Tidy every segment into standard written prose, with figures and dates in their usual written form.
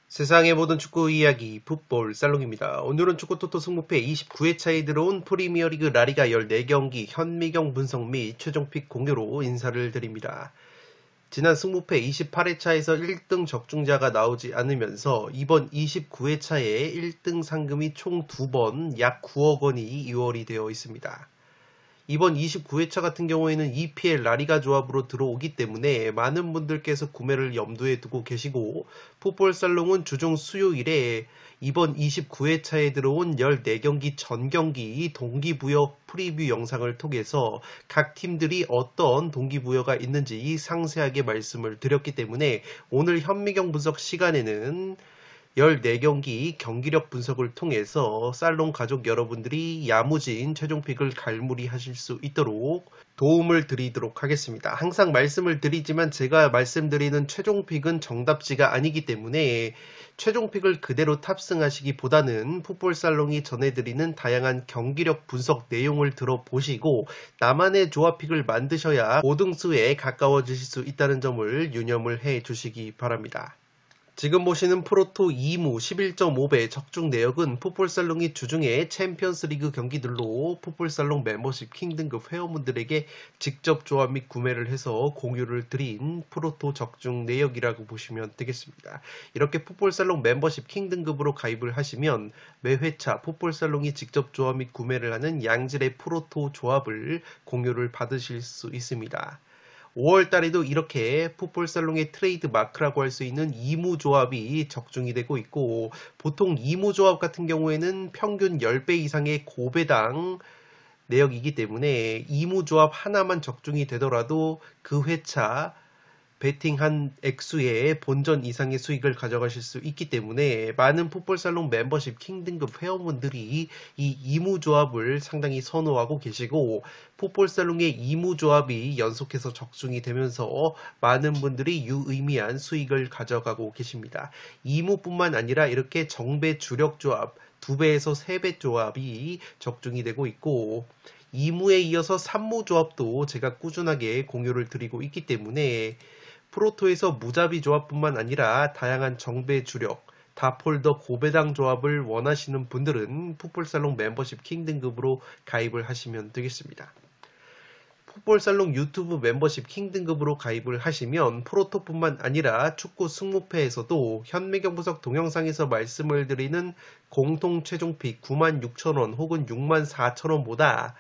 세상의 모든 축구 이야기 풋볼 살롱입니다. 오늘은 축구토토 승무패 29회차에 들어온 프리미어리그 라리가 14경기 현미경 분석 및 최종픽 공유로 인사를 드립니다. 지난 승무패 28회차에서 1등 적중자가 나오지 않으면서 이번 29회차에 1등 상금이 총 2번 약 9억 원이 이월이 되어 있습니다. 이번 29회차 같은 경우에는 EPL 라리가 조합으로 들어오기 때문에 많은 분들께서 구매를 염두에 두고 계시고, 풋볼살롱은 주중 수요일에 이번 29회차에 들어온 14경기 전 경기 동기부여 프리뷰 영상을 통해서 각 팀들이 어떤 동기부여가 있는지 상세하게 말씀을 드렸기 때문에 오늘 현미경 분석 시간에는 14경기 경기력 분석을 통해서 살롱 가족 여러분들이 야무진 최종픽을 갈무리 하실 수 있도록 도움을 드리도록 하겠습니다. 항상 말씀을 드리지만 제가 말씀드리는 최종픽은 정답지가 아니기 때문에 최종픽을 그대로 탑승하시기보다는 풋볼살롱이 전해드리는 다양한 경기력 분석 내용을 들어보시고 나만의 조합픽을 만드셔야 5등수에 가까워지실 수 있다는 점을 유념을 해 주시기 바랍니다. 지금 보시는 프로토 2무 11.5배 적중 내역은 풋볼살롱이 주중에 챔피언스리그 경기들로 풋볼살롱 멤버십 킹등급 회원분들에게 직접 조합 및 구매를 해서 공유를 드린 프로토 적중 내역이라고 보시면 되겠습니다. 이렇게 풋볼살롱 멤버십 킹등급으로 가입을 하시면 매 회차 풋볼살롱이 직접 조합 및 구매를 하는 양질의 프로토 조합을 공유를 받으실 수 있습니다. 5월달에도 이렇게 풋볼살롱의 트레이드 마크라고 할 수 있는 이무조합이 적중이 되고 있고, 보통 이무조합 같은 경우에는 평균 10배 이상의 고배당 내역이기 때문에 이무조합 하나만 적중이 되더라도 그 회차 베팅한 액수의 본전 이상의 수익을 가져가실 수 있기 때문에 많은 풋볼살롱 멤버십 킹등급 회원분들이 이 이무조합을 상당히 선호하고 계시고, 풋볼살롱의 이무조합이 연속해서 적중이 되면서 많은 분들이 유의미한 수익을 가져가고 계십니다. 이무뿐만 아니라 이렇게 정배 주력 조합 2배에서 3배 조합이 적중이 되고 있고, 2무에 이어서 3무 조합도 제가 꾸준하게 공유를 드리고 있기 때문에 프로토에서 무자비 조합뿐만 아니라 다양한 정배 주력, 다폴더 고배당 조합을 원하시는 분들은 풋볼살롱 멤버십 킹등급으로 가입을 하시면 되겠습니다. 풋볼살롱 유튜브 멤버십 킹등급으로 가입을 하시면 프로토뿐만 아니라 축구 승무패에서도 현미경 분석 동영상에서 말씀을 드리는 공통 최종픽 96,000원 혹은 64,000원보다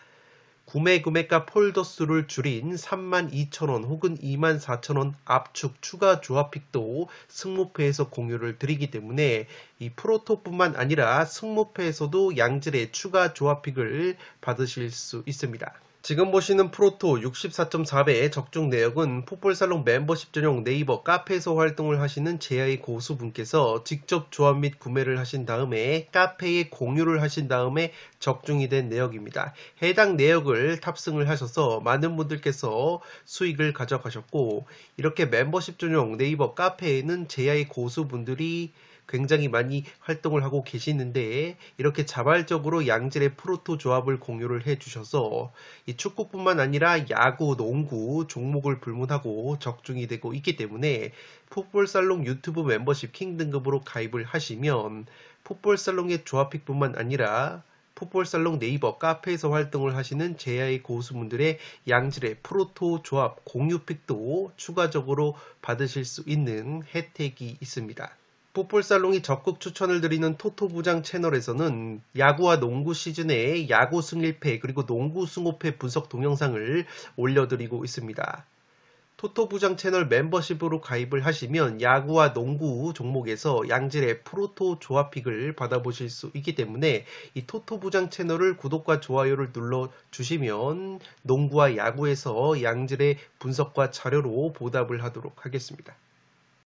구매 금액과 폴더 수를 줄인 32,000원 혹은 24,000원 압축 추가 조합픽도 승무패에서 공유를 드리기 때문에 이 프로토뿐만 아니라 승무패에서도 양질의 추가 조합픽을 받으실 수 있습니다. 지금 보시는 프로토 64.4배 적중 내역은 풋볼살롱 멤버십 전용 네이버 카페에서 활동을 하시는 제아의 고수분께서 직접 조합 및 구매를 하신 다음에 카페에 공유를 하신 다음에 적중이 된 내역입니다. 해당 내역을 탑승을 하셔서 많은 분들께서 수익을 가져가셨고, 이렇게 멤버십 전용 네이버 카페에는 제아의 고수분들이 굉장히 많이 활동을 하고 계시는데, 이렇게 자발적으로 양질의 프로토 조합을 공유를 해주셔서 이 축구뿐만 아니라 야구, 농구 종목을 불문하고 적중이 되고 있기 때문에 풋볼살롱 유튜브 멤버십 킹등급으로 가입을 하시면 풋볼살롱의 조합픽뿐만 아니라 풋볼살롱 네이버 카페에서 활동을 하시는 제야의 고수분들의 양질의 프로토 조합 공유픽도 추가적으로 받으실 수 있는 혜택이 있습니다. 풋볼살롱이 적극 추천을 드리는 토토부장 채널에서는 야구와 농구 시즌의 야구 승일패 그리고 농구 승호패 분석 동영상을 올려드리고 있습니다. 토토부장 채널 멤버십으로 가입을 하시면 야구와 농구 종목에서 양질의 프로토 조합픽을 받아보실 수 있기 때문에 이 토토부장 채널을 구독과 좋아요를 눌러주시면 농구와 야구에서 양질의 분석과 자료로 보답을 하도록 하겠습니다.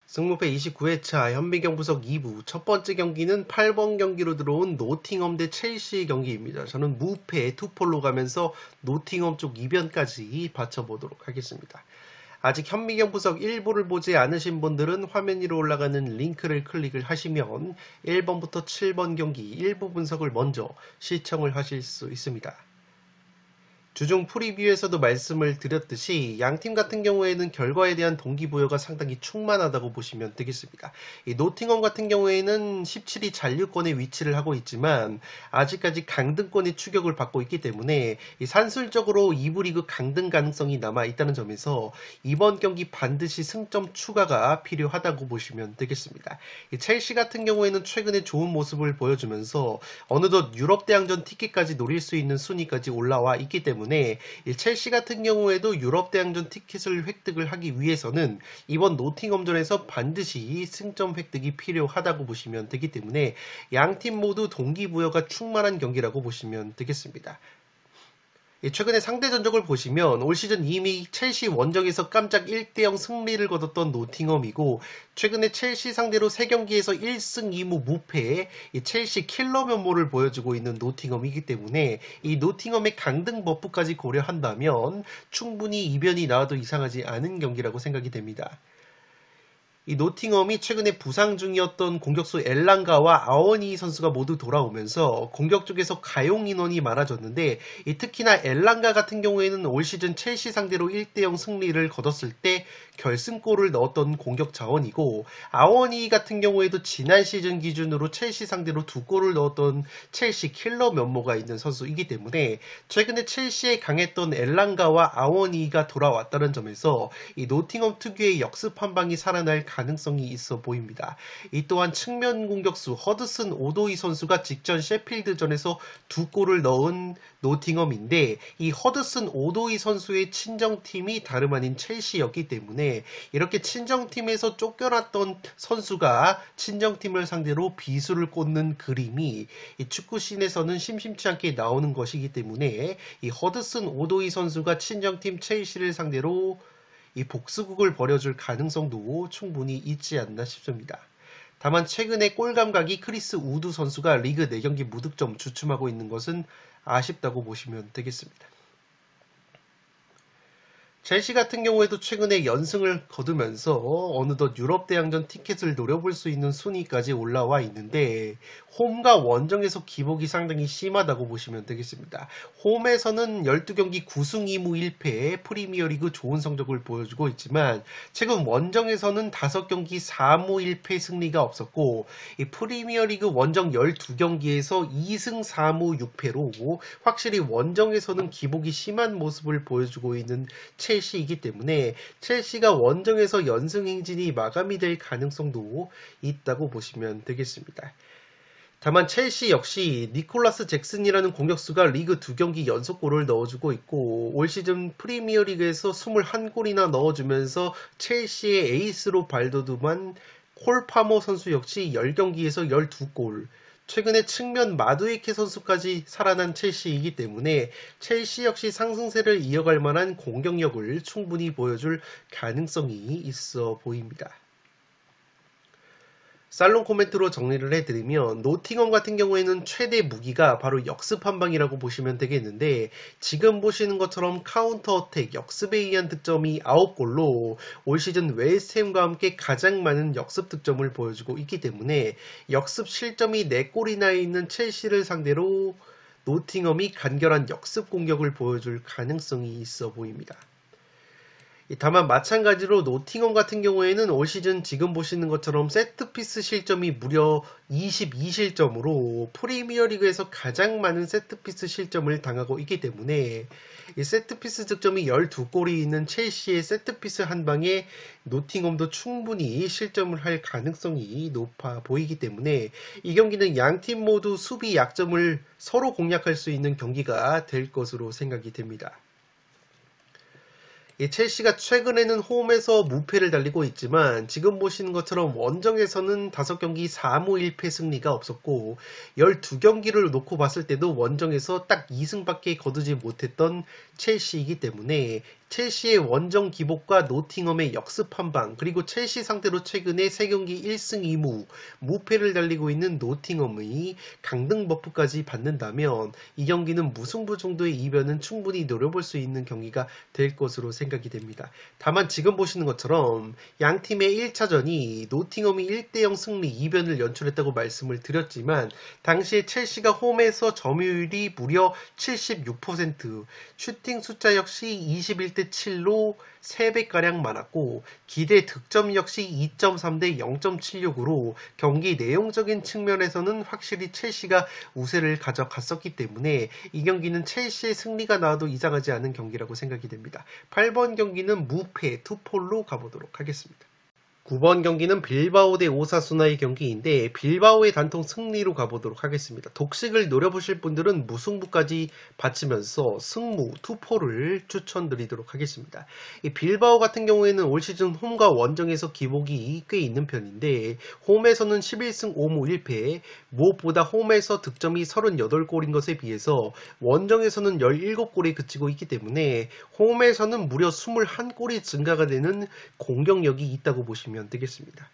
승무패 29회차 현미경 분석 2부 첫 번째 경기는 8번 경기로 들어온 노팅엄 대 첼시 경기입니다. 저는 무패 투폴로 가면서 노팅엄 쪽 이변까지 받쳐보도록 하겠습니다. 아직 현미경 분석 1부를 보지 않으신 분들은 화면 위로 올라가는 링크를 클릭을 하시면 1번부터 7번 경기 1부 분석을 먼저 시청을 하실 수 있습니다. 주중 프리뷰에서도 말씀을 드렸듯이 양팀 같은 경우에는 결과에 대한 동기부여가 상당히 충만하다고 보시면 되겠습니다. 이 노팅엄 같은 경우에는 17위 잔류권에 위치를 하고 있지만 아직까지 강등권의 추격을 받고 있기 때문에 이 산술적으로 2부 리그 강등 가능성이 남아 있다는 점에서 이번 경기 반드시 승점 추가가 필요하다고 보시면 되겠습니다. 이 첼시 같은 경우에는 최근에 좋은 모습을 보여주면서 어느덧 유럽 대항전 티켓까지 노릴 수 있는 순위까지 올라와 있기 때문에 이 첼시 같은 경우에도 유럽 대항전 티켓을 획득을 하기 위해서는 이번 노팅엄전에서 반드시 승점 획득이 필요하다고 보시면 되기 때문에 양팀 모두 동기부여가 충만한 경기라고 보시면 되겠습니다. 최근에 상대 전적을 보시면 올 시즌 이미 첼시 원정에서 깜짝 1대0 승리를 거뒀던 노팅엄이고 최근에 첼시 상대로 3경기에서 1승 2무 무패의 첼시 킬러 면모를 보여주고 있는 노팅엄이기 때문에 이 노팅엄의 강등 버프까지 고려한다면 충분히 이변이 나와도 이상하지 않은 경기라고 생각이 됩니다. 이 노팅엄이 최근에 부상 중이었던 공격수 엘랑가와 아워니 선수가 모두 돌아오면서 공격 쪽에서 가용 인원이 많아졌는데 특히나 엘랑가 같은 경우에는 올 시즌 첼시 상대로 1대0 승리를 거뒀을 때 결승골을 넣었던 공격 자원이고 아워니 같은 경우에도 지난 시즌 기준으로 첼시 상대로 2골을 넣었던 첼시 킬러 면모가 있는 선수이기 때문에 최근에 첼시에 강했던 엘랑가와 아워니가 돌아왔다는 점에서 이 노팅엄 특유의 역습 한 방이 살아날 가능성이 있어 보입니다. 이 또한 측면 공격수 허드슨 오도이 선수가 직전 셰필드전에서 2골을 넣은 노팅엄인데 이 허드슨 오도이 선수의 친정팀이 다름 아닌 첼시였기 때문에 이렇게 친정팀에서 쫓겨났던 선수가 친정팀을 상대로 비수를 꽂는 그림이 이 축구씬에서는 심심치 않게 나오는 것이기 때문에 이 허드슨 오도이 선수가 친정팀 첼시를 상대로 이 복수극을 벌여줄 가능성도 충분히 있지 않나 싶습니다. 다만 최근에 골 감각이 크리스 우드 선수가 리그 4경기 무득점 주춤하고 있는 것은 아쉽다고 보시면 되겠습니다. 첼시 같은 경우에도 최근에 연승을 거두면서 어느덧 유럽 대항전 티켓을 노려볼 수 있는 순위까지 올라와 있는데 홈과 원정에서 기복이 상당히 심하다고 보시면 되겠습니다. 홈에서는 12경기 9승 2무 1패 프리미어리그 좋은 성적을 보여주고 있지만 최근 원정에서는 5경기 4무 1패 승리가 없었고 이 프리미어리그 원정 12경기에서 2승 4무 6패로 확실히 원정에서는 기복이 심한 모습을 보여주고 있는 첼시이기 때문에 첼시가 원정에서 연승 행진이 마감이 될 가능성도 있다고 보시면 되겠습니다. 다만 첼시 역시 니콜라스 잭슨이라는 공격수가 리그 2경기 연속골을 넣어주고 있고 올 시즌 프리미어리그에서 21골이나 넣어주면서 첼시의 에이스로 발돋움한 콜 파머 선수 역시 10경기에서 12골 최근에 측면 마두에케 선수까지 살아난 첼시이기 때문에 첼시 역시 상승세를 이어갈 만한 공격력을 충분히 보여줄 가능성이 있어 보입니다. 살롱 코멘트로 정리를 해드리면 노팅엄 같은 경우에는 최대 무기가 바로 역습 한방이라고 보시면 되겠는데 지금 보시는 것처럼 카운터 어택 역습에 의한 득점이 9골로 올 시즌 웨스트햄과 함께 가장 많은 역습 득점을 보여주고 있기 때문에 역습 실점이 4골이나 있는 첼시를 상대로 노팅엄이 간결한 역습 공격을 보여줄 가능성이 있어 보입니다. 다만 마찬가지로 노팅엄 같은 경우에는 올 시즌 지금 보시는 것처럼 세트피스 실점이 무려 22실점으로 프리미어리그에서 가장 많은 세트피스 실점을 당하고 있기 때문에 이 세트피스 득점이 12골이 있는 첼시의 세트피스 한 방에 노팅엄도 충분히 실점을 할 가능성이 높아 보이기 때문에 이 경기는 양팀 모두 수비 약점을 서로 공략할 수 있는 경기가 될 것으로 생각이 됩니다. 첼시가 최근에는 홈에서 무패를 달리고 있지만 지금 보시는 것처럼 원정에서는 5경기 4무 1패 승리가 없었고 12경기를 놓고 봤을 때도 원정에서 딱 2승밖에 거두지 못했던 첼시이기 때문에 첼시의 원정 기복과 노팅엄의 역습 한방, 그리고 첼시 상대로 최근에 3경기 1승 2무, 무패를 달리고 있는 노팅엄의 강등 버프까지 받는다면 이 경기는 무승부 정도의 이변은 충분히 노려볼 수 있는 경기가 될 것으로 생각이 됩니다. 다만 지금 보시는 것처럼 양 팀의 1차전이 노팅엄이 1대0 승리 이변을 연출했다고 말씀을 드렸지만 당시에 첼시가 홈에서 점유율이 무려 76%, 슈팅 숫자 역시 21대 7로 3배가량 많았고 기대 득점 역시 2.3대 0.76으로 경기 내용적인 측면에서는 확실히 첼시가 우세를 가져갔었기 때문에 이 경기는 첼시의 승리가 나와도 이상하지 않은 경기라고 생각이 됩니다. 8번 경기는 무패 투폴로 가보도록 하겠습니다. 9번 경기는 빌바오 대 오사수나의 경기인데 빌바오의 단통 승리로 가보도록 하겠습니다. 독식을 노려보실 분들은 무승부까지 바치면서 승무, 투포를 추천드리도록 하겠습니다. 이 빌바오 같은 경우에는 올 시즌 홈과 원정에서 기복이 꽤 있는 편인데 홈에서는 11승 5무 1패, 무엇보다 홈에서 득점이 38골인 것에 비해서 원정에서는 17골에 그치고 있기 때문에 홈에서는 무려 21골이 증가가 되는 공격력이 있다고 보시면 되겠습니다.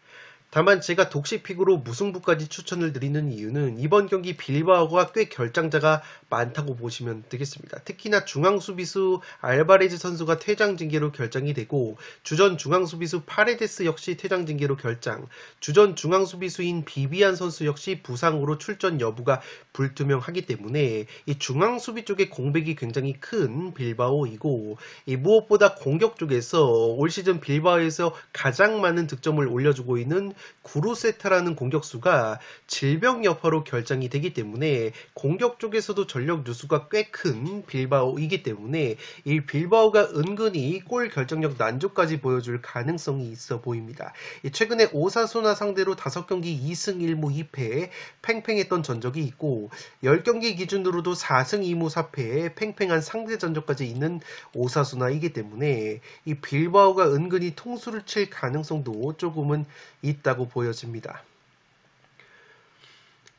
다만 제가 독식픽으로 무승부까지 추천을 드리는 이유는 이번 경기 빌바오가 꽤 결장자가 많다고 보시면 되겠습니다. 특히나 중앙수비수 알바레즈 선수가 퇴장 징계로 결장이 되고 주전 중앙수비수 파레데스 역시 퇴장 징계로 결장, 주전 중앙수비수인 비비안 선수 역시 부상으로 출전 여부가 불투명하기 때문에 이 중앙수비 쪽의 공백이 굉장히 큰 빌바오이고 이 무엇보다 공격 쪽에서 올 시즌 빌바오에서 가장 많은 득점을 올려주고 있는 구루세타라는 공격수가 질병 여파로 결장이 되기 때문에 공격 쪽에서도 전력 누수가 꽤 큰 빌바오이기 때문에 이 빌바오가 은근히 골 결정력 난조까지 보여줄 가능성이 있어 보입니다. 최근에 오사수나 상대로 5경기 2승 1무 2패 팽팽했던 전적이 있고 10경기 기준으로도 4승 2무 4패 팽팽한 상대 전적까지 있는 오사수나이기 때문에 이 빌바오가 은근히 통수를 칠 가능성도 조금은 있다고 보여집니다.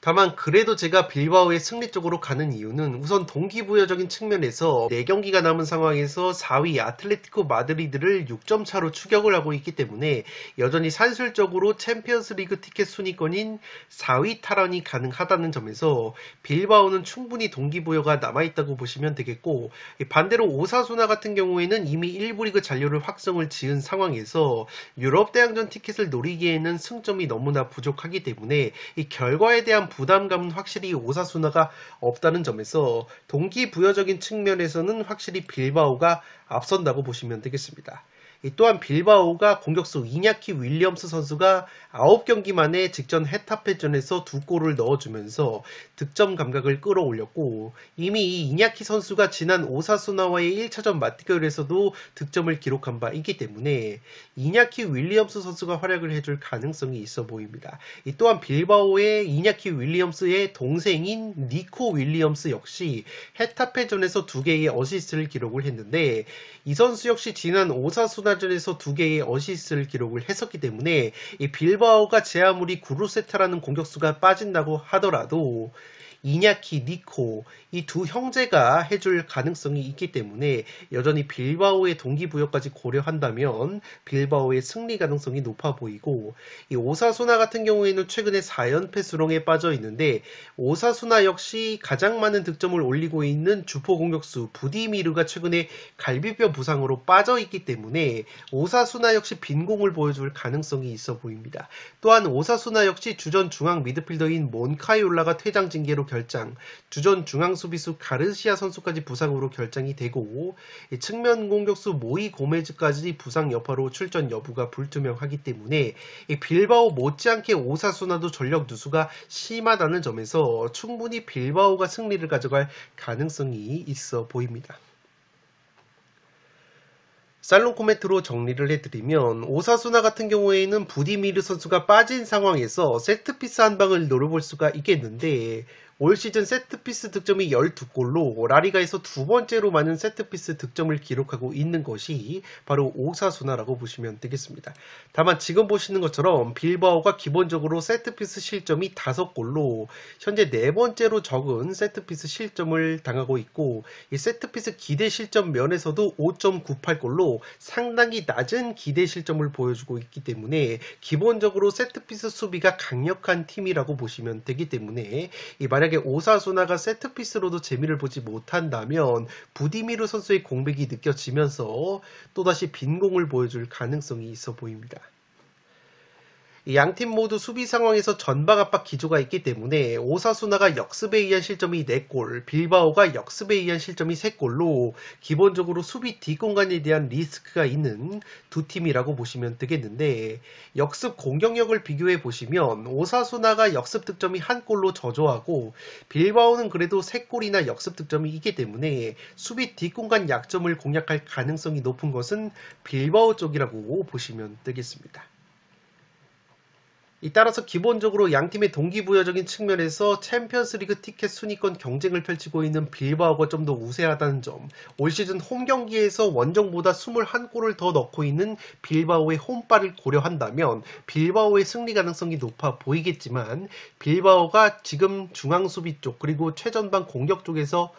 다만 그래도 제가 빌바오의 승리 쪽으로 가는 이유는 우선 동기부여적인 측면에서 4경기가 남은 상황에서 4위 아틀레티코 마드리드를 6점 차로 추격을 하고 있기 때문에 여전히 산술적으로 챔피언스리그 티켓 순위권인 4위 탈환이 가능하다는 점에서 빌바오는 충분히 동기부여가 남아있다고 보시면 되겠고 반대로 오사수나 같은 경우에는 이미 1부 리그 잔류를 확정을 지은 상황에서 유럽 대항전 티켓을 노리기에는 승점이 너무나 부족하기 때문에 이 결과에 대한 부담감은 확실히 오사수나가 없다는 점에서 동기부여적인 측면에서는 확실히 빌바오가 앞선다고 보시면 되겠습니다. 또한 빌바오가 공격수 이냐키 윌리엄스 선수가 9경기 만에 직전 헤타페전에서 2골을 넣어주면서 득점 감각을 끌어올렸고 이미 이 이냐키 선수가 지난 오사수나와의 1차전 맞대결에서도 득점을 기록한 바 있기 때문에 이냐키 윌리엄스 선수가 활약을 해줄 가능성이 있어 보입니다. 또한 빌바오의 이냐키 윌리엄스의 동생인 니코 윌리엄스 역시 헤타페전에서 2개의 어시스트를 기록을 했는데 이 선수 역시 지난 오사수나전에서 2개의 어시스트를 기록을 했었기 때문에 이 빌바오가 제 아무리 구루세타라는 공격수가 빠진다고 하더라도 이냐키, 니코 이 두 형제가 해줄 가능성이 있기 때문에 여전히 빌바오의 동기부여까지 고려한다면 빌바오의 승리 가능성이 높아 보이고 이 오사수나 같은 경우에는 최근에 4연패 수렁에 빠져 있는데 오사수나 역시 가장 많은 득점을 올리고 있는 주포 공격수 부디미르가 최근에 갈비뼈 부상으로 빠져 있기 때문에 오사수나 역시 빈공을 보여줄 가능성이 있어 보입니다. 또한 오사수나 역시 주전 중앙 미드필더인 몬카이올라가 퇴장 징계로 결장, 주전 중앙 수비수 가르시아 선수까지 부상으로 결장이 되고 측면 공격수 모이 고메즈까지 부상 여파로 출전 여부가 불투명하기 때문에 빌바오 못지않게 오사수나도 전력 누수가 심하다는 점에서 충분히 빌바오가 승리를 가져갈 가능성이 있어 보입니다. 살롱 코멘트로 정리를 해드리면 오사수나 같은 경우에는 부디미르 선수가 빠진 상황에서 세트피스 한 방을 노려볼 수가 있겠는데 올 시즌 세트피스 득점이 12골로 라리가에서 두 번째로 많은 세트피스 득점을 기록하고 있는 것이 바로 오사수나라고 보시면 되겠습니다. 다만 지금 보시는 것처럼 빌바오가 기본적으로 세트피스 실점이 5골로 현재 네 번째로 적은 세트피스 실점을 당하고 있고, 이 세트피스 기대 실점 면에서도 5.98골로 상당히 낮은 기대 실점을 보여주고 있기 때문에 기본적으로 세트피스 수비가 강력한 팀이라고 보시면 되기 때문에, 만약에 오사수나가 세트피스로도 재미를 보지 못한다면 부디미르 선수의 공백이 느껴지면서 또다시 빈공을 보여줄 가능성이 있어 보입니다. 양팀 모두 수비 상황에서 전방 압박 기조가 있기 때문에 오사수나가 역습에 의한 실점이 4골, 빌바오가 역습에 의한 실점이 3골로 기본적으로 수비 뒷공간에 대한 리스크가 있는 두 팀이라고 보시면 되겠는데, 역습 공격력을 비교해 보시면 오사수나가 역습 득점이 1골로 저조하고 빌바오는 그래도 3골이나 역습 득점이 있기 때문에 수비 뒷공간 약점을 공략할 가능성이 높은 것은 빌바오 쪽이라고 보시면 되겠습니다. 따라서 기본적으로 양팀의 동기부여적인 측면에서 챔피언스리그 티켓 순위권 경쟁을 펼치고 있는 빌바오가 좀 더 우세하다는 점, 올 시즌 홈 경기에서 원정보다 21골을 더 넣고 있는 빌바오의 홈발을 고려한다면 빌바오의 승리 가능성이 높아 보이겠지만, 빌바오가 지금 중앙수비 쪽 그리고 최전방 공격 쪽에서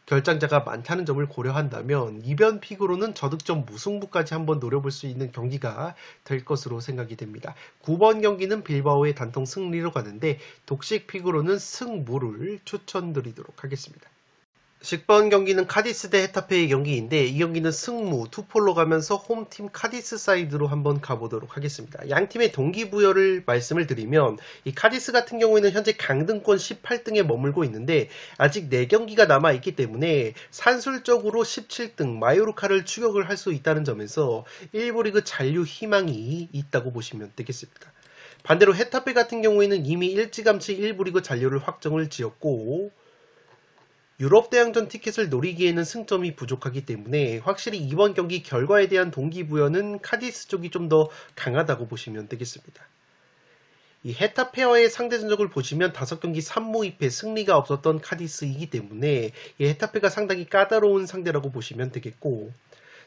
결장자가 많다는 점을 고려한다면 이변 픽으로는 저득점 무승부까지 한번 노려볼 수 있는 경기가 될 것으로 생각이 됩니다. 9번 경기는 빌바오의 단통 승리로 가는데 독식 픽으로는 승무를 추천드리도록 하겠습니다. 10번 경기는 카디스 대 헤타페의 경기인데, 이 경기는 승무 투폴로 가면서 홈팀 카디스 사이드로 한번 가보도록 하겠습니다. 양팀의 동기부여를 말씀을 드리면, 이 카디스 같은 경우에는 현재 강등권 18등에 머물고 있는데 아직 4경기가 남아있기 때문에 산술적으로 17등 마요르카를 추격을 할 수 있다는 점에서 1부 리그 잔류 희망이 있다고 보시면 되겠습니다. 반대로 헤타페 같은 경우에는 이미 일찌감치 1부 리그 잔류를 확정을 지었고, 유럽 대항전 티켓을 노리기에는 승점이 부족하기 때문에 확실히 이번 경기 결과에 대한 동기부여는 카디스 쪽이 좀 더 강하다고 보시면 되겠습니다. 이 헤타페와의 상대 전적을 보시면 5경기 3무 2패 승리가 없었던 카디스이기 때문에 이 헤타페가 상당히 까다로운 상대라고 보시면 되겠고,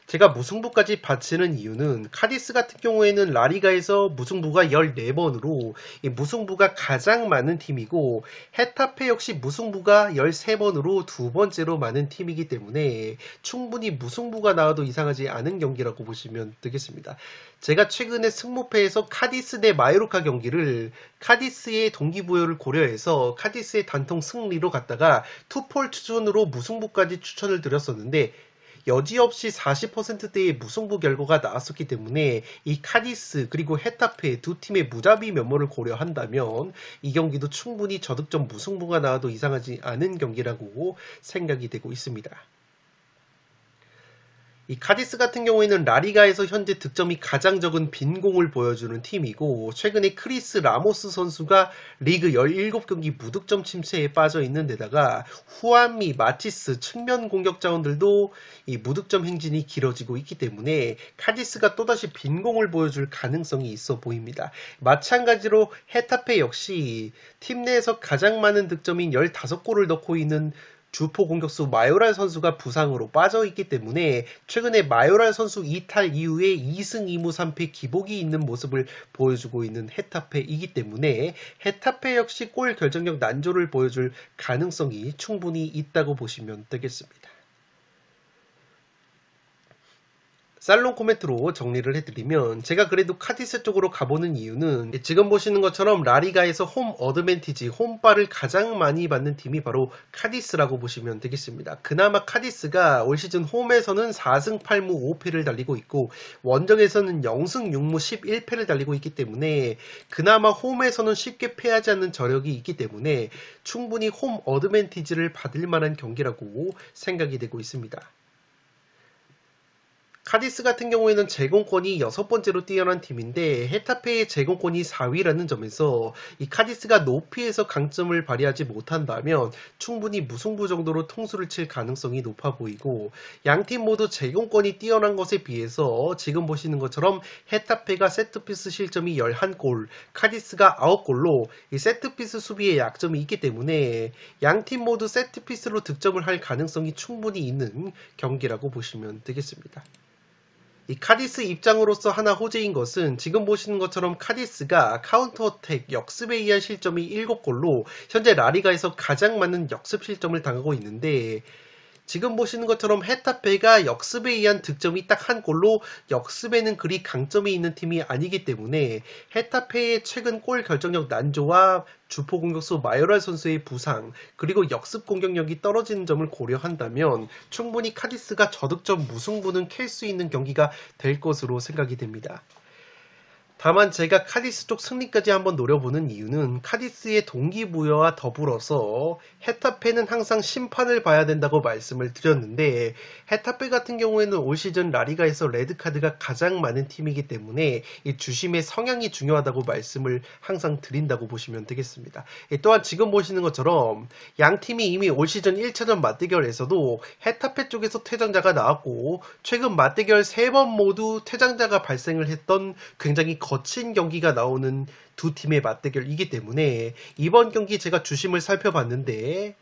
제가 무승부까지 바치는 이유는 카디스 같은 경우에는 라리가에서 무승부가 14번으로 이 무승부가 가장 많은 팀이고, 헤타페 역시 무승부가 13번으로 두 번째로 많은 팀이기 때문에 충분히 무승부가 나와도 이상하지 않은 경기라고 보시면 되겠습니다. 제가 최근에 승무패에서 카디스 대 마요르카 경기를 카디스의 동기부여를 고려해서 카디스의 단통 승리로 갔다가 투폴 추천으로 무승부까지 추천을 드렸었는데 여지없이 40%대의 무승부 결과가 나왔었기 때문에 이 카디스 그리고 헤타페 두 팀의 무자비 면모를 고려한다면 이 경기도 충분히 저득점 무승부가 나와도 이상하지 않은 경기라고 생각이 되고 있습니다. 이 카디스 같은 경우에는 라리가에서 현재 득점이 가장 적은 빈공을 보여주는 팀이고, 최근에 크리스 라모스 선수가 리그 17경기 무득점 침체에 빠져 있는 데다가 후안미, 마티스, 측면 공격 자원들도 이 무득점 행진이 길어지고 있기 때문에 카디스가 또다시 빈공을 보여줄 가능성이 있어 보입니다. 마찬가지로 헤타페 역시 팀 내에서 가장 많은 득점인 15골을 넣고 있는 주포 공격수 마요랄 선수가 부상으로 빠져있기 때문에 최근에 마요랄 선수 이탈 이후에 2승 2무 3패 기복이 있는 모습을 보여주고 있는 헤타페이기 때문에 헤타페 역시 골 결정력 난조를 보여줄 가능성이 충분히 있다고 보시면 되겠습니다. 살롱 코멘트로 정리를 해드리면, 제가 그래도 카디스 쪽으로 가보는 이유는 지금 보시는 것처럼 라리가에서 홈 어드밴티지, 홈발을 가장 많이 받는 팀이 바로 카디스라고 보시면 되겠습니다. 그나마 카디스가 올 시즌 홈에서는 4승 8무 5패를 달리고 있고 원정에서는 0승 6무 11패를 달리고 있기 때문에 그나마 홈에서는 쉽게 패하지 않는 저력이 있기 때문에 충분히 홈 어드밴티지를 받을 만한 경기라고 생각이 되고 있습니다. 카디스 같은 경우에는 제공권이 6번째로 뛰어난 팀인데 헤타페의 제공권이 4위라는 점에서 이 카디스가 높이에서 강점을 발휘하지 못한다면 충분히 무승부 정도로 통수를 칠 가능성이 높아 보이고, 양팀 모두 제공권이 뛰어난 것에 비해서 지금 보시는 것처럼 헤타페가 세트피스 실점이 11골, 카디스가 9골로 이 세트피스 수비에 약점이 있기 때문에 양팀 모두 세트피스로 득점을 할 가능성이 충분히 있는 경기라고 보시면 되겠습니다. 이 카디스 입장으로서 하나 호재인 것은 지금 보시는 것처럼 카디스가 카운터어택 역습에 의한 실점이 7골로 현재 라리가에서 가장 많은 역습 실점을 당하고 있는데, 지금 보시는 것처럼 헤타페가 역습에 의한 득점이 딱 한 골로 역습에는 그리 강점이 있는 팀이 아니기 때문에 헤타페의 최근 골 결정력 난조와 주포 공격수 마요랄 선수의 부상, 그리고 역습 공격력이 떨어지는 점을 고려한다면 충분히 카디스가 저득점 무승부는 캘 수 있는 경기가 될 것으로 생각이 됩니다. 다만 제가 카디스 쪽 승리까지 한번 노려보는 이유는 카디스의 동기부여와 더불어서 헤타페는 항상 심판을 봐야 된다고 말씀을 드렸는데, 헤타페 같은 경우에는 올 시즌 라리가에서 레드카드가 가장 많은 팀이기 때문에 이 주심의 성향이 중요하다고 말씀을 항상 드린다고 보시면 되겠습니다. 또한 지금 보시는 것처럼 양 팀이 이미 올 시즌 1차전 맞대결에서도 헤타페 쪽에서 퇴장자가 나왔고, 최근 맞대결 3번 모두 퇴장자가 발생을 했던 굉장히 거친 경기가 나오는 두 팀의 맞대결이기 때문에 이번 경기 제가 주심을 살펴봤는데,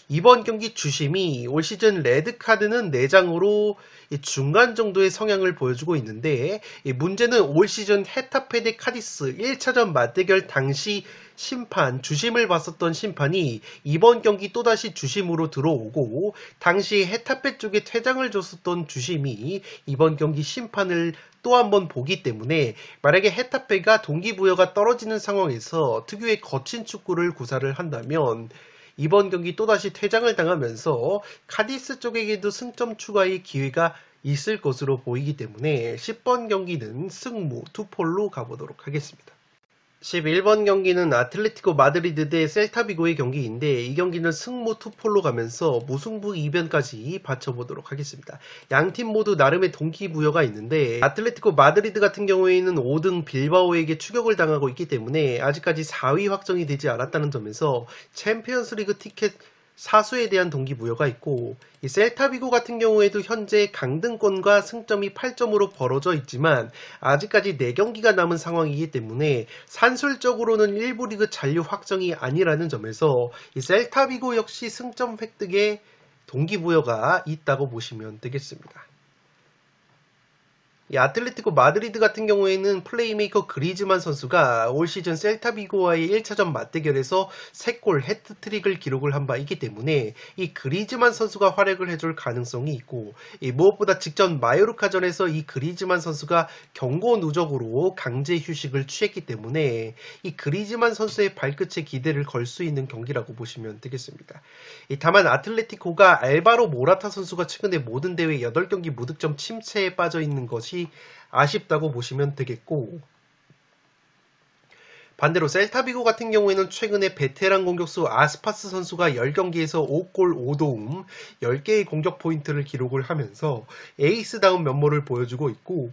이번 경기 주심이 올 시즌 레드카드는 4장으로 중간 정도의 성향을 보여주고 있는데, 문제는 올 시즌 헤타페 대 카디스 1차전 맞대결 당시 심판, 주심을 봤었던 심판이 이번 경기 또다시 주심으로 들어오고, 당시 헤타페 쪽에 퇴장을 줬었던 주심이 이번 경기 심판을 또 한 번 보기 때문에 만약에 헤타페가 동기부여가 떨어지는 상황에서 특유의 거친 축구를 구사를 한다면 이번 경기 또다시 퇴장을 당하면서 카디스 쪽에게도 승점 추가의 기회가 있을 것으로 보이기 때문에 10번 경기는 승무 투폴로 가보도록 하겠습니다. 11번 경기는 아틀레티코 마드리드 대 셀타비고의 경기인데, 이 경기는 승무 투폴로 가면서 무승부 2변까지 받쳐보도록 하겠습니다. 양팀 모두 나름의 동기부여가 있는데, 아틀레티코 마드리드 같은 경우에는 5등 빌바오에게 추격을 당하고 있기 때문에 아직까지 4위 확정이 되지 않았다는 점에서 챔피언스리그 티켓 사수에 대한 동기부여가 있고, 이 셀타비고 같은 경우에도 현재 강등권과 승점이 8점으로 벌어져 있지만 아직까지 4경기가 남은 상황이기 때문에 산술적으로는 1부 리그 잔류 확정이 아니라는 점에서 이 셀타비고 역시 승점 획득에 동기부여가 있다고 보시면 되겠습니다. 이 아틀레티코 마드리드 같은 경우에는 플레이메이커 그리즈만 선수가 올 시즌 셀타비고와의 1차전 맞대결에서 3골 해트트릭을 기록을 한 바 있기 때문에 이 그리즈만 선수가 활약을 해줄 가능성이 있고, 무엇보다 직전 마요르카전에서 이 그리즈만 선수가 경고 누적으로 강제 휴식을 취했기 때문에 이 그리즈만 선수의 발끝에 기대를 걸 수 있는 경기라고 보시면 되겠습니다. 다만 아틀레티코가 알바로 모라타 선수가 최근에 모든 대회 8경기 무득점 침체에 빠져 있는 것이 아쉽다고 보시면 되겠고, 반대로 셀타비고 같은 경우에는 최근에 베테랑 공격수 아스파스 선수가 10경기에서 5골 5도움 10개의 공격 포인트를 기록을 하면서 에이스다운 면모를 보여주고 있고,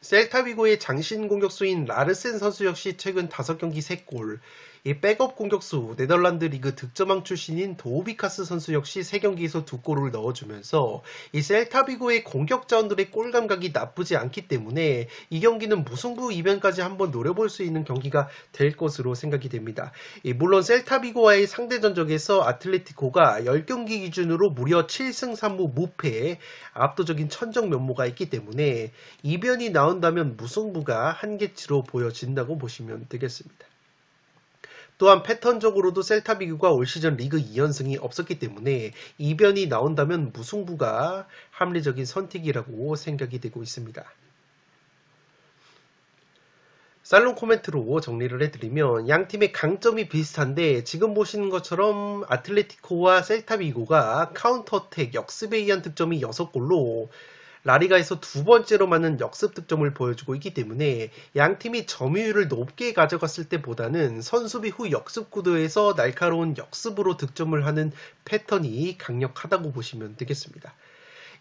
셀타비고의 장신 공격수인 라르센 선수 역시 최근 5경기 3골, 이 백업 공격수 네덜란드 리그 득점왕 출신인 도우비카스 선수 역시 3경기에서 2골을 넣어주면서 이 셀타비고의 공격자원들의 골 감각이 나쁘지 않기 때문에 이 경기는 무승부 2변까지 한번 노려볼 수 있는 경기가 될 것으로 생각이 됩니다. 물론 셀타비고와의 상대 전적에서 아틀레티코가 10경기 기준으로 무려 7승 3무 무패 압도적인 천적 면모가 있기 때문에 2변이 나온다면 무승부가 한계치로 보여진다고 보시면 되겠습니다. 또한 패턴적으로도 셀타비고가 올 시즌 리그 2연승이 없었기 때문에 이변이 나온다면 무승부가 합리적인 선택이라고 생각이 되고 있습니다. 살롱 코멘트로 정리를 해드리면 양팀의 강점이 비슷한데, 지금 보시는 것처럼 아틀레티코와 셀타비고가 카운터어택 역습에 의한 득점이 6골로 라리가에서 2번째로 많은 역습 득점을 보여주고 있기 때문에 양팀이 점유율을 높게 가져갔을 때보다는 선수비 후 역습 구도에서 날카로운 역습으로 득점을 하는 패턴이 강력하다고 보시면 되겠습니다.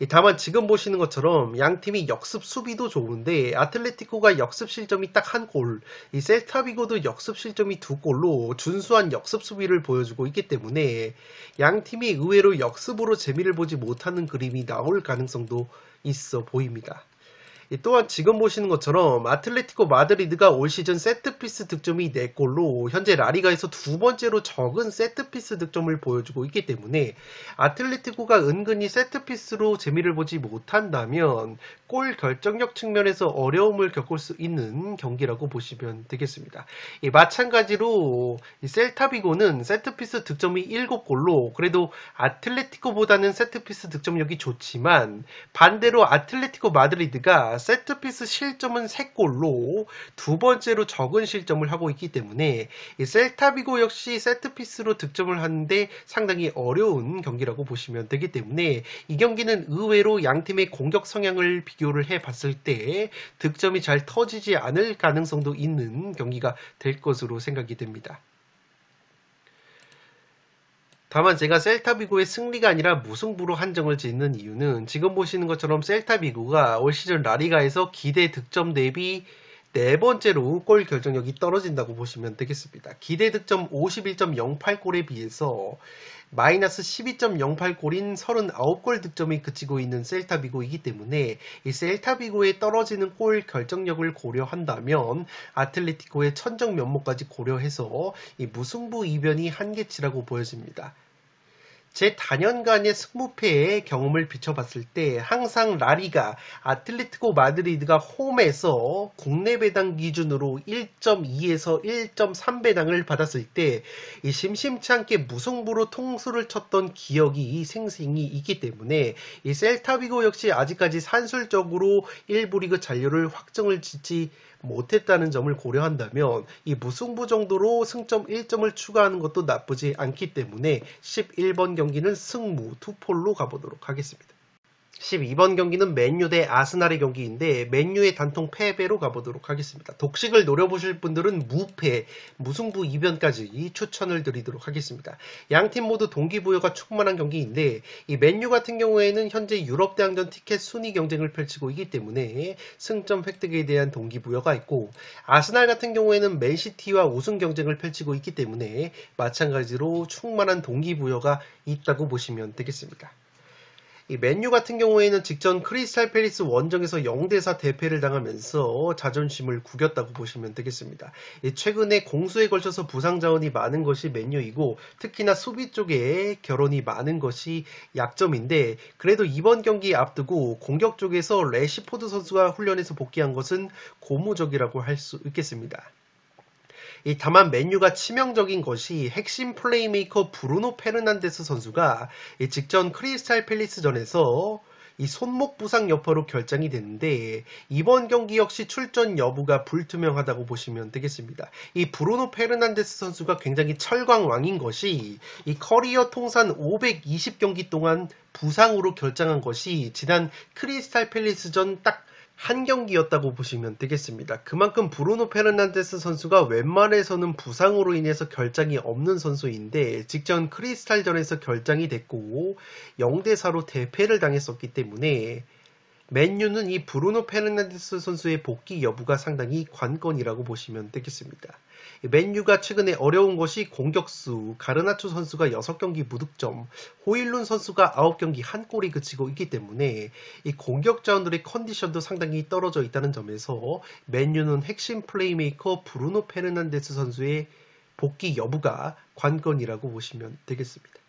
다만 지금 보시는 것처럼 양 팀이 역습 수비도 좋은데 아틀레티코가 역습 실점이 딱 한 골, 이 셀타비고도 역습 실점이 두 골로 준수한 역습 수비를 보여주고 있기 때문에 양 팀이 의외로 역습으로 재미를 보지 못하는 그림이 나올 가능성도 있어 보입니다. 또한 지금 보시는 것처럼 아틀레티코 마드리드가 올 시즌 세트피스 득점이 4골로 현재 라리가에서 두 번째로 적은 세트피스 득점을 보여주고 있기 때문에 아틀레티코가 은근히 세트피스로 재미를 보지 못한다면 골 결정력 측면에서 어려움을 겪을 수 있는 경기라고 보시면 되겠습니다. 마찬가지로 셀타비고는 세트피스 득점이 7골로 그래도 아틀레티코보다는 세트피스 득점력이 좋지만 반대로 아틀레티코 마드리드가 세트피스 실점은 3골로 두 번째로 적은 실점을 하고 있기 때문에 셀타비고 역시 세트피스로 득점을 하는데 상당히 어려운 경기라고 보시면 되기 때문에 이 경기는 의외로 양팀의 공격 성향을 비교를 해봤을 때 득점이 잘 터지지 않을 가능성도 있는 경기가 될 것으로 생각이 됩니다. 다만 제가 셀타비고의 승리가 아니라 무승부로 한정을 짓는 이유는 지금 보시는 것처럼 셀타비고가 올 시즌 라리가에서 기대 득점 대비 네 번째로 골 결정력이 떨어진다고 보시면 되겠습니다. 기대 득점 51.08골에 비해서 마이너스 12.08골인 39골 득점이 그치고 있는 셀타비고이기 때문에 이 셀타비고의 떨어지는 골 결정력을 고려한다면 아틀레티코의 천정 면모까지 고려해서 이 무승부 이변이 한계치라고 보여집니다. 제 다년간의 승무패의 경험을 비춰봤을 때 항상 라리가 아틀레티코 마드리드가 홈에서 국내 배당 기준으로 1.2에서 1.3배당을 받았을 때 이 심심치 않게 무승부로 통수를 쳤던 기억이 생생히 있기 때문에 이 셀타비고 역시 아직까지 산술적으로 1부 리그 잔류를 확정을 짓지 못했다는 점을 고려한다면 이 무승부 정도로 승점 1점을 추가하는 것도 나쁘지 않기 때문에 11번 경기는 승무 투폴로 가보도록 하겠습니다. 12번 경기는 맨유 대 아스날의 경기인데 맨유의 단통 패배로 가보도록 하겠습니다. 독식을 노려보실 분들은 무패, 무승부 이변까지 추천을 드리도록 하겠습니다. 양팀 모두 동기부여가 충만한 경기인데 이 맨유 같은 경우에는 현재 유럽 대항전 티켓 순위 경쟁을 펼치고 있기 때문에 승점 획득에 대한 동기부여가 있고 아스날 같은 경우에는 맨시티와 우승 경쟁을 펼치고 있기 때문에 마찬가지로 충만한 동기부여가 있다고 보시면 되겠습니다. 이 맨유 같은 경우에는 직전 크리스탈 팰리스 원정에서 0대4 대패를 당하면서 자존심을 구겼다고 보시면 되겠습니다. 최근에 공수에 걸쳐서 부상 자원이 많은 것이 맨유이고 특히나 수비 쪽에 결혼이 많은 것이 약점인데 그래도 이번 경기 앞두고 공격 쪽에서 래시포드 선수가 훈련에서 복귀한 것은 고무적이라고 할 수 있겠습니다. 다만 맨유가 치명적인 것이 핵심 플레이메이커 브루노 페르난데스 선수가 직전 크리스탈 팰리스전에서 이 손목 부상 여파로 결장이 됐는데 이번 경기 역시 출전 여부가 불투명하다고 보시면 되겠습니다. 이 브루노 페르난데스 선수가 굉장히 철광왕인 것이 이 커리어 통산 520경기 동안 부상으로 결장한 것이 지난 크리스탈 팰리스전 딱 한 경기였다고 보시면 되겠습니다. 그만큼 브루노 페르난데스 선수가 웬만해서는 부상으로 인해서 결장이 없는 선수인데 직전 크리스탈전에서 결장이 됐고 0대4로 대패를 당했었기 때문에 맨유는 이 브루노 페르난데스 선수의 복귀 여부가 상당히 관건이라고 보시면 되겠습니다. 맨유가 최근에 어려운 것이 공격수 가르나초 선수가 6경기 무득점, 호일룬 선수가 9경기 한 골이 그치고 있기 때문에 이 공격 자원들의 컨디션도 상당히 떨어져 있다는 점에서 맨유는 핵심 플레이메이커 브루노 페르난데스 선수의 복귀 여부가 관건이라고 보시면 되겠습니다.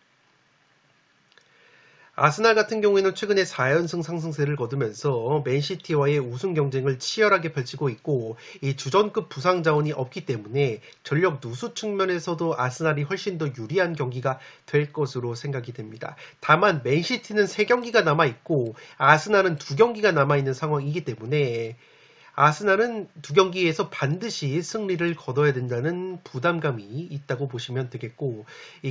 아스날 같은 경우에는 최근에 4연승 상승세를 거두면서 맨시티와의 우승 경쟁을 치열하게 펼치고 있고 이 주전급 부상 자원이 없기 때문에 전력 누수 측면에서도 아스날이 훨씬 더 유리한 경기가 될 것으로 생각이 됩니다. 다만 맨시티는 3경기가 남아있고 아스날은 2경기가 남아있는 상황이기 때문에 아스날은 2경기에서 반드시 승리를 거둬야 된다는 부담감이 있다고 보시면 되겠고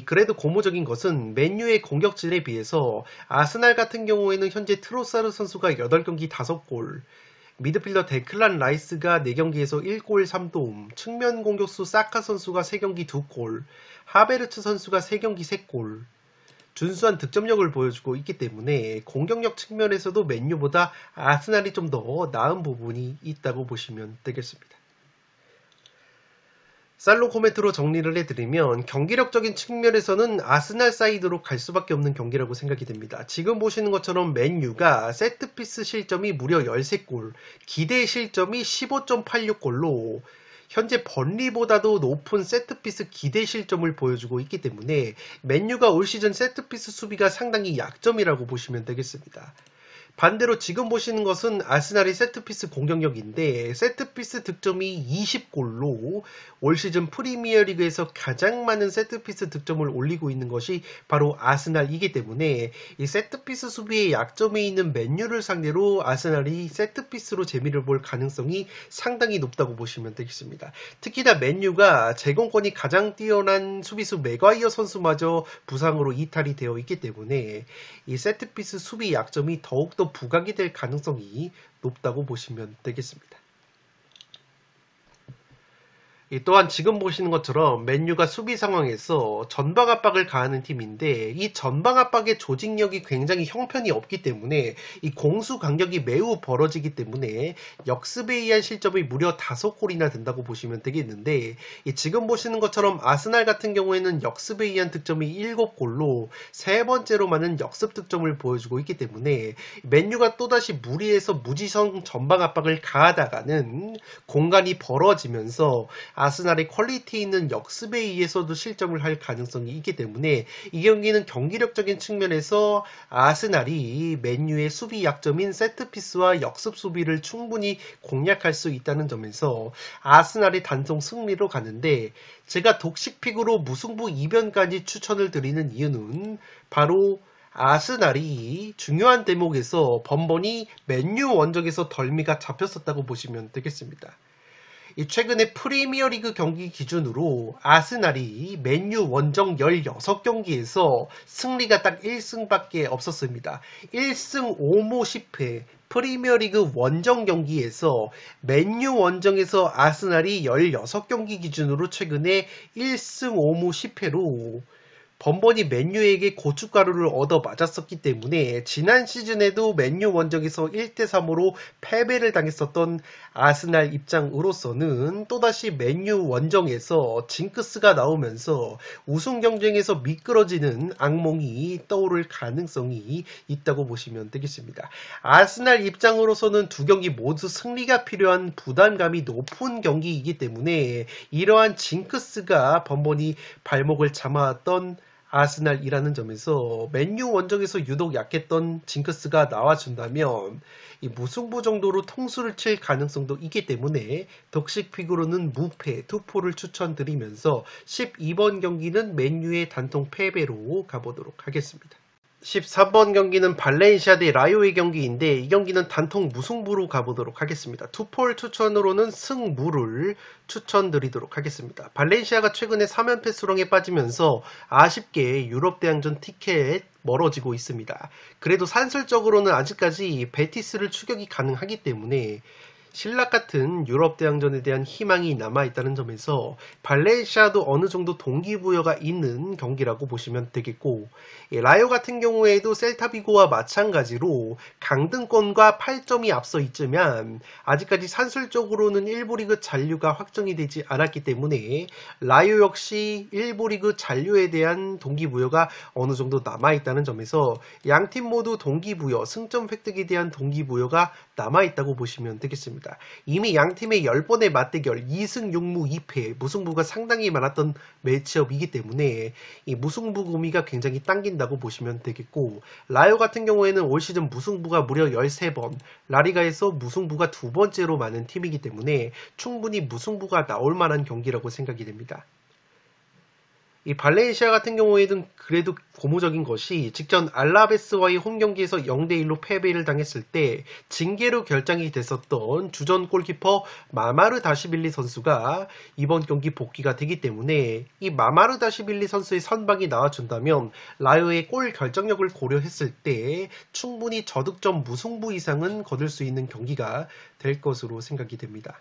그래도 고무적인 것은 맨유의 공격진에 비해서 아스날 같은 경우에는 현재 트로사르 선수가 8경기 5골, 미드필더 데클란 라이스가 4경기에서 1골 3도움, 측면 공격수 사카 선수가 3경기 2골, 하베르츠 선수가 3경기 3골, 준수한 득점력을 보여주고 있기 때문에 공격력 측면에서도 맨유보다 아스날이 좀 더 나은 부분이 있다고 보시면 되겠습니다. 살로 코멘트로 정리를 해드리면 경기력적인 측면에서는 아스날 사이드로 갈 수밖에 없는 경기라고 생각이 됩니다. 지금 보시는 것처럼 맨유가 세트피스 실점이 무려 13골, 기대 실점이 15.86골로 현재 번리보다도 높은 세트피스 기대 실점을 보여주고 있기 때문에 맨유가 올 시즌 세트피스 수비가 상당히 약점이라고 보시면 되겠습니다. 반대로 지금 보시는 것은 아스날의 세트피스 공격력인데 세트피스 득점이 20골로 올 시즌 프리미어리그에서 가장 많은 세트피스 득점을 올리고 있는 것이 바로 아스날이기 때문에 이 세트피스 수비의 약점에 있는 맨유를 상대로 아스날이 세트피스로 재미를 볼 가능성이 상당히 높다고 보시면 되겠습니다. 특히나 맨유가 제공권이 가장 뛰어난 수비수 맥과이어 선수마저 부상으로 이탈이 되어 있기 때문에 이 세트피스 수비 약점이 더욱더 부각이 될 가능성이 높다고 보시면 되겠습니다. 또한 지금 보시는 것처럼 맨유가 수비 상황에서 전방 압박을 가하는 팀인데 이 전방 압박의 조직력이 굉장히 형편이 없기 때문에 이 공수 간격이 매우 벌어지기 때문에 역습에 의한 실점이 무려 5골이나 된다고 보시면 되겠는데 지금 보시는 것처럼 아스날 같은 경우에는 역습에 의한 득점이 7골로 세 번째로 많은 역습 득점을 보여주고 있기 때문에 맨유가 또다시 무리해서 무지성 전방 압박을 가하다가는 공간이 벌어지면서 아스날의 퀄리티 있는 역습에 의해서도 실점을 할 가능성이 있기 때문에 이 경기는 경기력적인 측면에서 아스날이 맨유의 수비 약점인 세트피스와 역습 수비를 충분히 공략할 수 있다는 점에서 아스날이 단통 승리로 가는데 제가 독식픽으로 무승부 2변까지 추천을 드리는 이유는 바로 아스날이 중요한 대목에서 번번이 맨유 원정에서 덜미가 잡혔었다고 보시면 되겠습니다. 최근에 프리미어리그 경기 기준으로 아스날이 맨유 원정 16경기에서 승리가 딱 1승밖에 없었습니다. 1승 5무 10패 프리미어리그 원정 경기에서 맨유 원정에서 아스날이 16경기 기준으로 최근에 1승 5무 10패로 번번이 맨유에게 고춧가루를 얻어 맞았었기 때문에 지난 시즌에도 맨유 원정에서 1대3으로 패배를 당했었던 아스날 입장으로서는 또다시 맨유 원정에서 징크스가 나오면서 우승 경쟁에서 미끄러지는 악몽이 떠오를 가능성이 있다고 보시면 되겠습니다. 아스날 입장으로서는 두 경기 모두 승리가 필요한 부담감이 높은 경기이기 때문에 이러한 징크스가 번번이 발목을 잡아왔던 아스날이라는 점에서 맨유 원정에서 유독 약했던 징크스가 나와준다면 이 무승부 정도로 통수를 칠 가능성도 있기 때문에 덕식픽으로는 무패, 투포를 추천드리면서 12번 경기는 맨유의 단통 패배로 가보도록 하겠습니다. 13번 경기는 발렌시아 대 라요의 경기인데 이 경기는 단통 무승부로 가보도록 하겠습니다. 투폴 추천으로는 승무를 추천드리도록 하겠습니다. 발렌시아가 최근에 3연패 수렁에 빠지면서 아쉽게 유럽 대항전 티켓 멀어지고 있습니다. 그래도 산술적으로는 아직까지 베티스를 추격이 가능하기 때문에 신락 같은 유럽 대항전에 대한 희망이 남아있다는 점에서 발렌시아도 어느 정도 동기부여가 있는 경기라고 보시면 되겠고 라요 같은 경우에도 셀타비고와 마찬가지로 강등권과 8점이 앞서 있지만 아직까지 산술적으로는 1부 리그 잔류가 확정이 되지 않았기 때문에 라요 역시 1부 리그 잔류에 대한 동기부여가 어느 정도 남아있다는 점에서 양팀 모두 동기부여, 승점 획득에 대한 동기부여가 남아있다고 보시면 되겠습니다. 이미 양팀의 10번의 맞대결 2승 6무 2패 무승부가 상당히 많았던 매치업이기 때문에 이 무승부 구미가 굉장히 당긴다고 보시면 되겠고 라요 같은 경우에는 올 시즌 무승부가 무려 13번 라리가에서 무승부가 두 번째로 많은 팀이기 때문에 충분히 무승부가 나올 만한 경기라고 생각이 됩니다. 이 발렌시아 같은 경우에는 그래도 고무적인 것이 직전 알라베스와의 홈 경기에서 0대1로 패배를 당했을 때 징계로 결정이 됐었던 주전 골키퍼 마마르다시빌리 선수가 이번 경기 복귀가 되기 때문에 이 마마르다시빌리 선수의 선방이 나와준다면 라요의 골 결정력을 고려했을 때 충분히 저득점 무승부 이상은 거둘 수 있는 경기가 될 것으로 생각이 됩니다.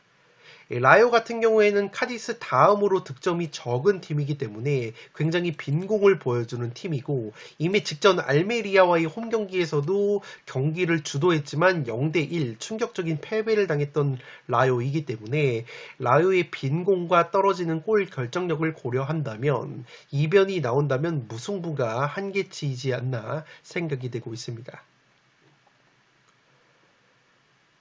라요 같은 경우에는 카디스 다음으로 득점이 적은 팀이기 때문에 굉장히 빈공을 보여주는 팀이고, 이미 직전 알메리아와의 홈 경기에서도 경기를 주도했지만 0대1 충격적인 패배를 당했던 라요이기 때문에 라요의 빈공과 떨어지는 골 결정력을 고려한다면 이변이 나온다면 무승부가 한계치이지 않나 생각이 되고 있습니다.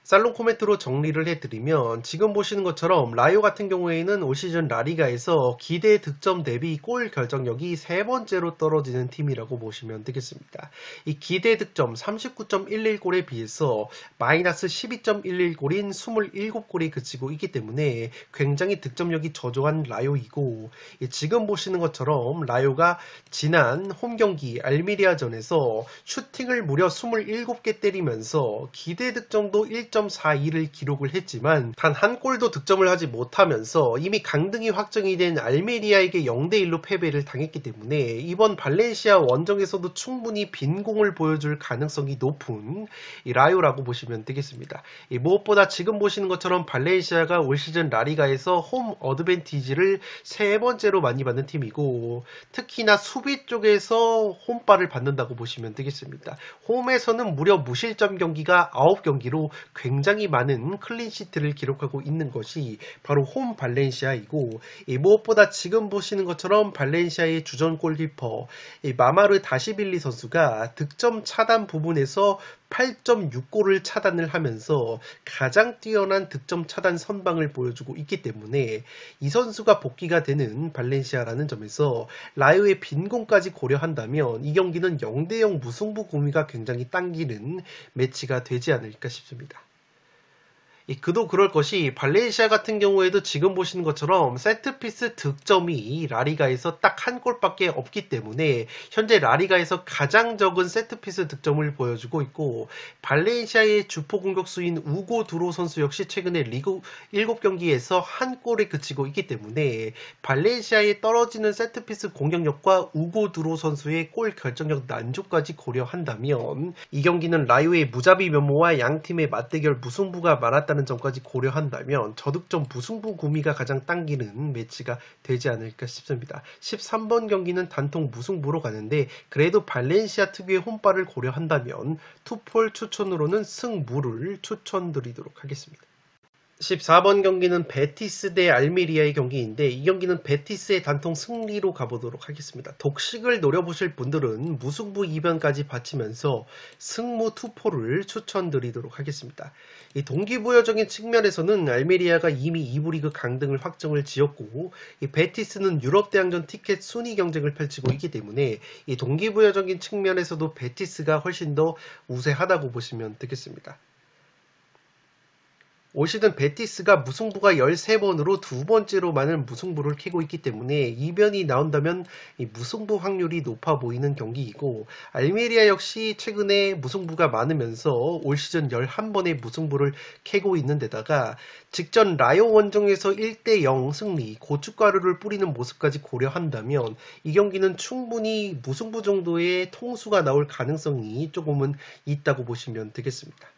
살롱 코멘트로 정리를 해드리면, 지금 보시는 것처럼 라요 같은 경우에는 올 시즌 라리가에서 기대 득점 대비 골 결정력이 세 번째로 떨어지는 팀이라고 보시면 되겠습니다. 이 기대 득점 39.11골에 비해서 마이너스 12.11골인 27골이 그치고 있기 때문에 굉장히 득점력이 저조한 라요이고, 지금 보시는 것처럼 라요가 지난 홈 경기 알미리아전에서 슈팅을 무려 27개 때리면서 기대 득점도 1.42를 기록을 했지만 단 한 골도 득점을 하지 못하면서 이미 강등이 확정이 된 알메리아에게 0대1로 패배를 당했기 때문에 이번 발렌시아 원정에서도 충분히 빈공을 보여줄 가능성이 높은 이 라요라고 보시면 되겠습니다. 무엇보다 지금 보시는 것처럼 발렌시아가 올 시즌 라리가에서 홈 어드밴티지를 세 번째로 많이 받는 팀이고, 특히나 수비 쪽에서 홈발을 받는다고 보시면 되겠습니다. 홈에서는 무려 무실점 경기가 9경기로 굉장히 많은 클린시트를 기록하고 있는 것이 바로 홈 발렌시아이고, 무엇보다 지금 보시는 것처럼 발렌시아의 주전 골키퍼 마마르 다시빌리 선수가 득점 차단 부분에서 8.6골을 차단을 하면서 가장 뛰어난 득점 차단 선방을 보여주고 있기 때문에 이 선수가 복귀가 되는 발렌시아라는 점에서 라요의 빈공까지 고려한다면 이 경기는 0대0 무승부 구미가 굉장히 당기는 매치가 되지 않을까 싶습니다. 그도 그럴 것이 발렌시아 같은 경우에도 지금 보시는 것처럼 세트피스 득점이 라리가에서 딱 한 골밖에 없기 때문에 현재 라리가에서 가장 적은 세트피스 득점을 보여주고 있고, 발렌시아의 주포 공격수인 우고 두로 선수 역시 최근에 리그 7경기에서 한 골에 그치고 있기 때문에 발렌시아의 떨어지는 세트피스 공격력과 우고 두로 선수의 골 결정력 난조까지 고려한다면 이 경기는 라요의 무자비 면모와 양팀의 맞대결 무승부가 많았다는 점까지 고려한다면 저득점 무승부 구미가 가장 당기는 매치가 되지 않을까 싶습니다. 13번 경기는 단통 무승부로 가는데 그래도 발렌시아 특유의 홈발을 고려한다면 투폴 추천으로는 승무를 추천드리도록 하겠습니다. 14번 경기는 베티스 대 알메리아의 경기인데 이 경기는 베티스의 단통 승리로 가보도록 하겠습니다. 독식을 노려보실 분들은 무승부 이변까지 바치면서 승무 투포를 추천드리도록 하겠습니다. 이 동기부여적인 측면에서는 알메리아가 이미 2부 리그 강등을 확정을 지었고, 이 베티스는 유럽 대항전 티켓 순위 경쟁을 펼치고 있기 때문에 이 동기부여적인 측면에서도 베티스가 훨씬 더 우세하다고 보시면 되겠습니다. 올 시즌 베티스가 무승부가 13번으로 두 번째로 많은 무승부를 캐고 있기 때문에 이변이 나온다면 이 무승부 확률이 높아 보이는 경기이고, 알메리아 역시 최근에 무승부가 많으면서 올 시즌 11번의 무승부를 캐고 있는 데다가 직전 라요 원정에서 1대0 승리, 고춧가루를 뿌리는 모습까지 고려한다면 이 경기는 충분히 무승부 정도의 통수가 나올 가능성이 조금은 있다고 보시면 되겠습니다.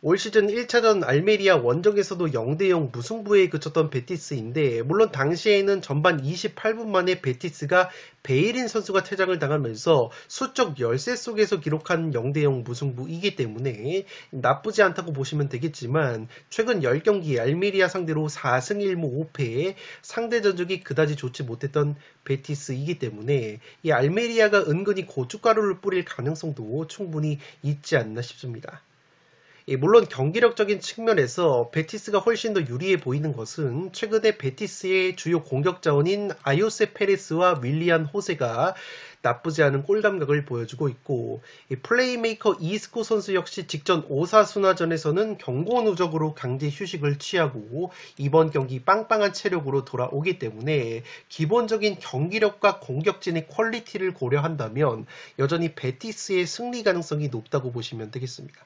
올 시즌 1차전 알메리아 원정에서도 0대0 무승부에 그쳤던 베티스인데, 물론 당시에는 전반 28분 만에 베티스가 베이린 선수가 퇴장을 당하면서 수적 열세 속에서 기록한 0대0 무승부이기 때문에 나쁘지 않다고 보시면 되겠지만, 최근 10경기 알메리아 상대로 4승 1무 5패에 상대 전적이 그다지 좋지 못했던 베티스이기 때문에 이 알메리아가 은근히 고춧가루를 뿌릴 가능성도 충분히 있지 않나 싶습니다. 물론 경기력적인 측면에서 베티스가 훨씬 더 유리해 보이는 것은 최근에 베티스의 주요 공격 자원인 아요세 페레스와 윌리안 호세가 나쁘지 않은 골 감각을 보여주고 있고, 플레이메이커 이스코 선수 역시 직전 오사수나전에서는 경고 누적으로 강제 휴식을 취하고 이번 경기 빵빵한 체력으로 돌아오기 때문에 기본적인 경기력과 공격진의 퀄리티를 고려한다면 여전히 베티스의 승리 가능성이 높다고 보시면 되겠습니다.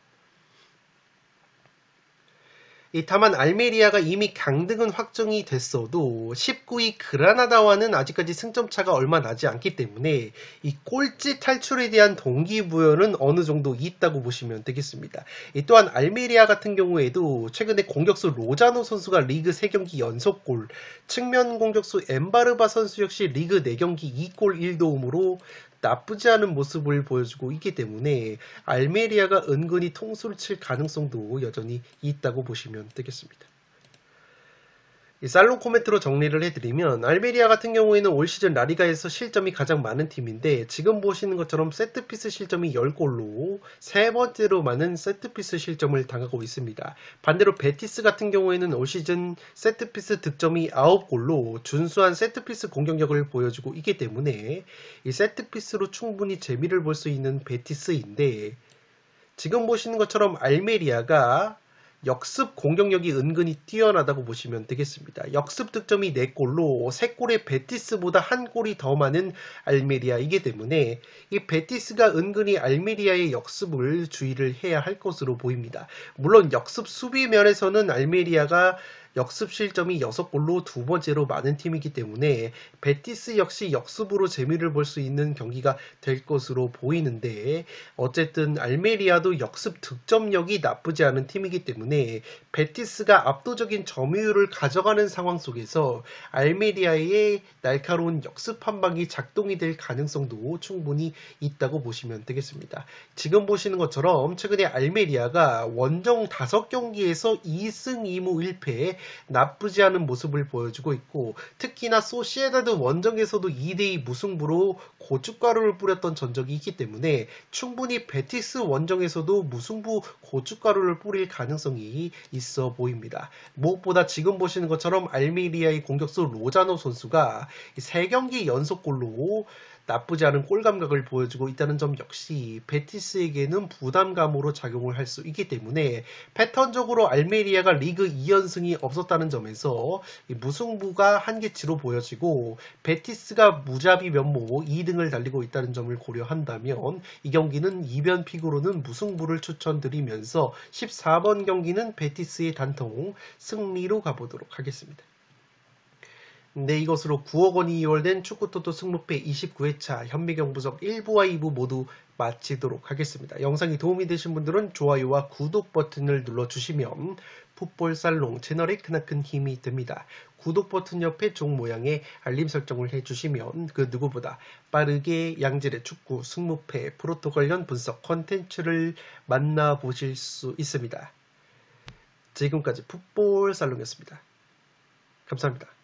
다만 알메리아가 이미 강등은 확정이 됐어도 19위 그라나다와는 아직까지 승점차가 얼마 나지 않기 때문에 이 꼴찌 탈출에 대한 동기부여는 어느 정도 있다고 보시면 되겠습니다. 또한 알메리아 같은 경우에도 최근에 공격수 로자노 선수가 리그 3경기 연속골, 측면 공격수 엠바르바 선수 역시 리그 4경기 2골 1도움으로 나쁘지 않은 모습을 보여주고 있기 때문에 알메리아가 은근히 통수를 칠 가능성도 여전히 있다고 보시면 되겠습니다. 이 살롱 코멘트로 정리를 해드리면 알메리아 같은 경우에는 올 시즌 라리가에서 실점이 가장 많은 팀인데 지금 보시는 것처럼 세트피스 실점이 10골로 세 번째로 많은 세트피스 실점을 당하고 있습니다. 반대로 베티스 같은 경우에는 올 시즌 세트피스 득점이 9골로 준수한 세트피스 공격력을 보여주고 있기 때문에 이 세트피스로 충분히 재미를 볼 수 있는 베티스인데 지금 보시는 것처럼 알메리아가 역습 공격력이 은근히 뛰어나다고 보시면 되겠습니다. 역습 득점이 4골로 3골의 베티스보다 1골이 더 많은 알메리아이기 때문에 이 베티스가 은근히 알메리아의 역습을 주의를 해야 할 것으로 보입니다. 물론 역습 수비 면에서는 알메리아가 역습 실점이 6골로 두 번째로 많은 팀이기 때문에 베티스 역시 역습으로 재미를 볼 수 있는 경기가 될 것으로 보이는데 어쨌든 알메리아도 역습 득점력이 나쁘지 않은 팀이기 때문에 베티스가 압도적인 점유율을 가져가는 상황 속에서 알메리아의 날카로운 역습 한 방이 작동이 될 가능성도 충분히 있다고 보시면 되겠습니다. 지금 보시는 것처럼 최근에 알메리아가 원정 5경기에서 2승 2무 1패 나쁘지 않은 모습을 보여주고 있고 특히나 소시에다드 원정에서도 2대2 무승부로 고춧가루를 뿌렸던 전적이 있기 때문에 충분히 베티스 원정에서도 무승부 고춧가루를 뿌릴 가능성이 있어 보입니다. 무엇보다 지금 보시는 것처럼 알메리아의 공격수 로자노 선수가 3경기 연속골로 나쁘지 않은 골 감각을 보여주고 있다는 점 역시 베티스에게는 부담감으로 작용을 할 수 있기 때문에 패턴적으로 알메리아가 리그 2연승이 없었다는 점에서 무승부가 한계치로 보여지고 베티스가 무자비 면모 2등을 달리고 있다는 점을 고려한다면 이 경기는 이변 픽으로는 무승부를 추천드리면서 14번 경기는 베티스의 단통 승리로 가보도록 하겠습니다. 네, 이것으로 9억 원이 이월된 축구토토 승무패 29회차 현미경 분석 1부와 2부 모두 마치도록 하겠습니다. 영상이 도움이 되신 분들은 좋아요와 구독 버튼을 눌러주시면 풋볼살롱 채널에 크나큰 힘이 됩니다. 구독 버튼 옆에 종 모양의 알림 설정을 해주시면 그 누구보다 빠르게 양질의 축구 승무패 프로토 관련 분석 컨텐츠를 만나보실 수 있습니다. 지금까지 풋볼살롱이었습니다. 감사합니다.